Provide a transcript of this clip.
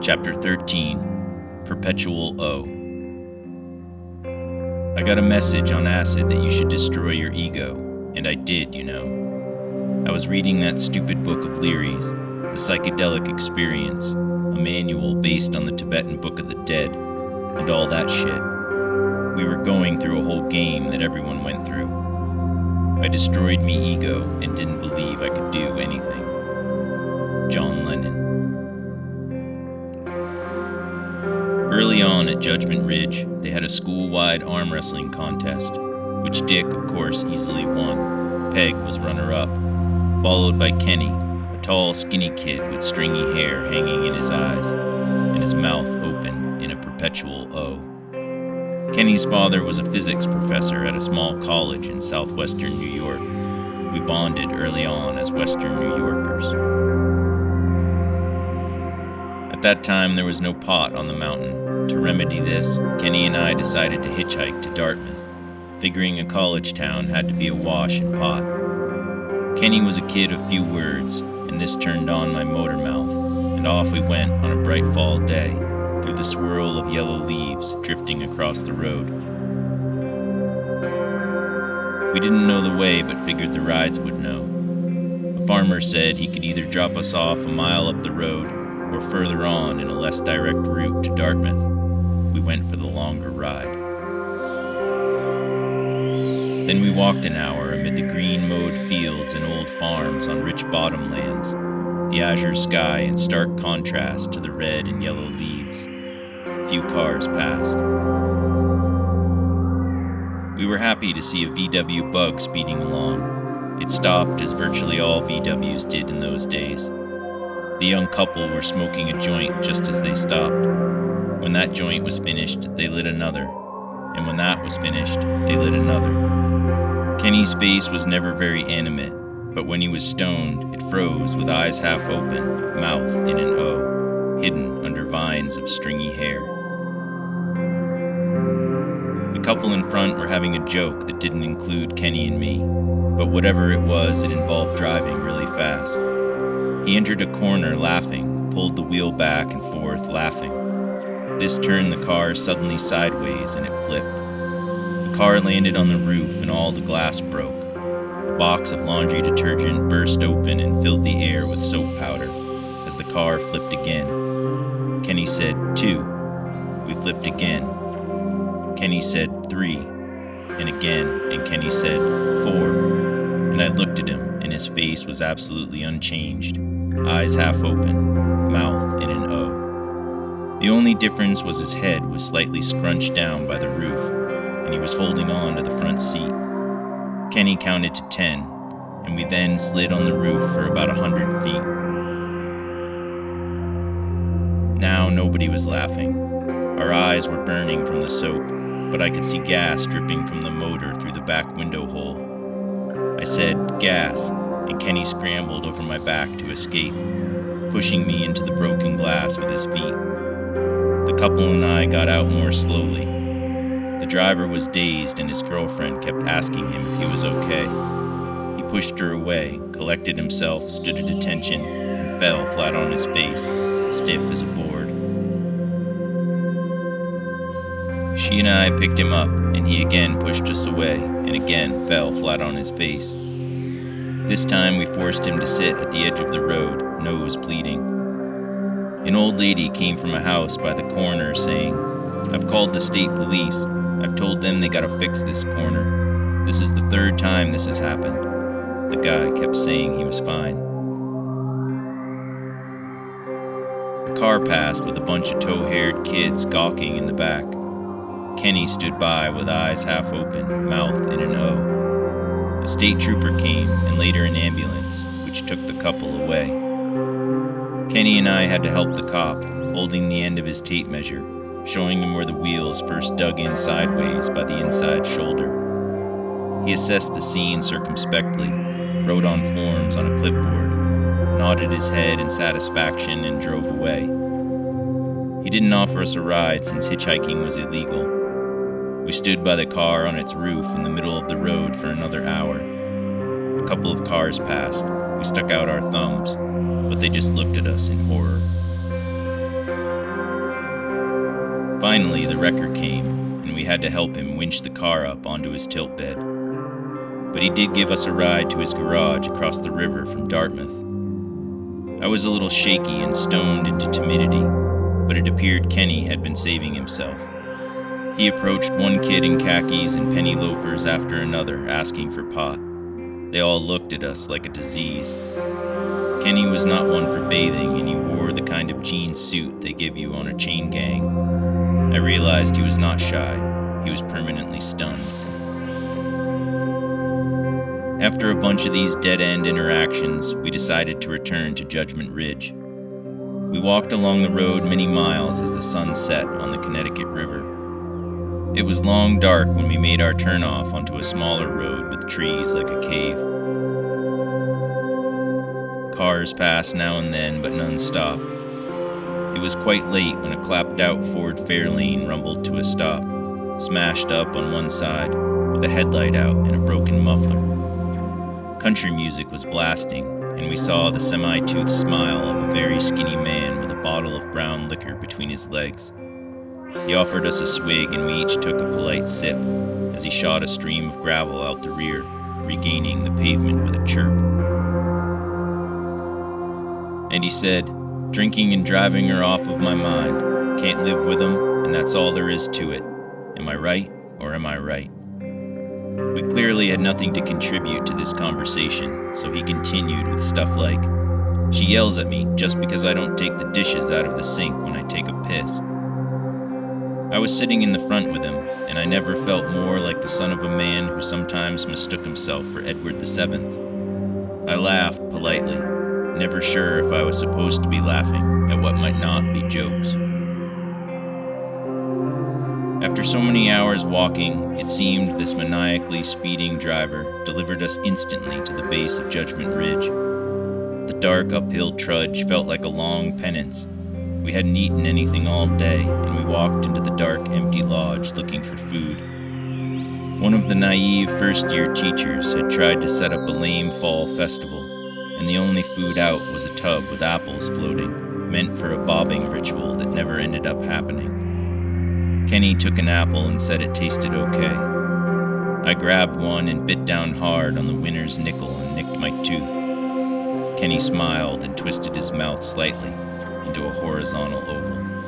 Chapter 13, Perpetual O. I got a message on acid that you should destroy your ego, and I did, you know. I was reading that stupid book of Leary's, The Psychedelic Experience, a manual based on the Tibetan Book of the Dead, and all that shit. We were going through a whole game that everyone went through. I destroyed me ego and didn't believe I could do anything. John Lennon. Early on at Judgment Ridge, they had a school-wide arm wrestling contest, which Dick, of course, easily won. Peg was runner-up, followed by Kenny, a tall, skinny kid with stringy hair hanging in his eyes, and his mouth open in a perpetual O. Kenny's father was a physics professor at a small college in southwestern New York. We bonded early on as Western New Yorkers. At that time, there was no pot on the mountain. To remedy this, Kenny and I decided to hitchhike to Dartmouth, figuring a college town had to be awash in pot. Kenny was a kid of few words, and this turned on my motor mouth, and off we went on a bright fall day, through the swirl of yellow leaves drifting across the road. We didn't know the way, but figured the rides would know. A farmer said he could either drop us off a mile up the road, or further on in a less direct route to Dartmouth. We went for the longer ride. Then we walked an hour amid the green mowed fields and old farms on rich bottom lands, the azure sky in stark contrast to the red and yellow leaves. Few cars passed. We were happy to see a VW Bug speeding along. It stopped as virtually all VWs did in those days. The young couple were smoking a joint just as they stopped. When that joint was finished, they lit another. And when that was finished, they lit another. Kenny's face was never very animate, but when he was stoned, it froze with eyes half open, mouth in an O, hidden under vines of stringy hair. The couple in front were having a joke that didn't include Kenny and me, but whatever it was, it involved driving really fast. He entered a corner laughing, pulled the wheel back and forth laughing. This turned the car suddenly sideways and it flipped. The car landed on the roof and all the glass broke. A box of laundry detergent burst open and filled the air with soap powder as the car flipped again. Kenny said, 2. We flipped again. Kenny said, 3. And again, and Kenny said, 4. And I looked at him and his face was absolutely unchanged. Eyes half open, mouth in an O. The only difference was his head was slightly scrunched down by the roof, and he was holding on to the front seat. Kenny counted to 10, and we then slid on the roof for about 100 feet. Now nobody was laughing. Our eyes were burning from the soap, but I could see gas dripping from the motor through the back window hole. I said, "Gas," and Kenny scrambled over my back to escape, pushing me into the broken glass with his feet. The couple and I got out more slowly. The driver was dazed and his girlfriend kept asking him if he was okay. He pushed her away, collected himself, stood at attention, and fell flat on his face, stiff as a board. She and I picked him up, and he again pushed us away, and again fell flat on his face. This time we forced him to sit at the edge of the road, nose bleeding. An old lady came from a house by the corner saying, "I've called the state police. I've told them they gotta fix this corner. This is the 3rd time this has happened." The guy kept saying he was fine. A car passed with a bunch of tow-haired kids gawking in the back. Kenny stood by with eyes half open, mouth in an O. A state trooper came, and later an ambulance, which took the couple away. Kenny and I had to help the cop, holding the end of his tape measure, showing him where the wheels first dug in sideways by the inside shoulder. He assessed the scene circumspectly, wrote on forms on a clipboard, nodded his head in satisfaction, and drove away. He didn't offer us a ride since hitchhiking was illegal. We stood by the car on its roof in the middle of the road for another hour. A couple of cars passed. We stuck out our thumbs, but they just looked at us in horror. Finally, the wrecker came, and we had to help him winch the car up onto his tilt bed. But he did give us a ride to his garage across the river from Dartmouth. I was a little shaky and stoned into timidity, but it appeared Kenny had been saving himself. He approached one kid in khakis and penny loafers after another, asking for pot. They all looked at us like a disease. Kenny was not one for bathing, and he wore the kind of jean suit they give you on a chain gang. I realized he was not shy. He was permanently stunned. After a bunch of these dead-end interactions, we decided to return to Judgment Ridge. We walked along the road many miles as the sun set on the Connecticut River. It was long dark when we made our turnoff onto a smaller road with trees like a cave. Cars passed now and then, but none stopped. It was quite late when a clapped-out Ford Fairlane rumbled to a stop, smashed up on one side, with a headlight out and a broken muffler. Country music was blasting, and we saw the semi-toothed smile of a very skinny man with a bottle of brown liquor between his legs. He offered us a swig, and we each took a polite sip as he shot a stream of gravel out the rear, regaining the pavement with a chirp. And he said, "Drinking and driving are off of my mind. Can't live with them, and that's all there is to it. Am I right, or am I right?" We clearly had nothing to contribute to this conversation, so he continued with stuff like, "She yells at me just because I don't take the dishes out of the sink when I take a piss." I was sitting in the front with him, and I never felt more like the son of a man who sometimes mistook himself for Edward VII. I laughed politely, never sure if I was supposed to be laughing at what might not be jokes. After so many hours walking, it seemed this maniacally speeding driver delivered us instantly to the base of Judgment Ridge. The dark uphill trudge felt like a long penance. We hadn't eaten anything all day, and we walked into the dark, empty lodge looking for food. One of the naive first-year teachers had tried to set up a lame fall festival, and the only food out was a tub with apples floating, meant for a bobbing ritual that never ended up happening. Kenny took an apple and said it tasted okay. I grabbed one and bit down hard on the winner's nickel and nicked my tooth. Kenny smiled and twisted his mouth slightly into a horizontal oval.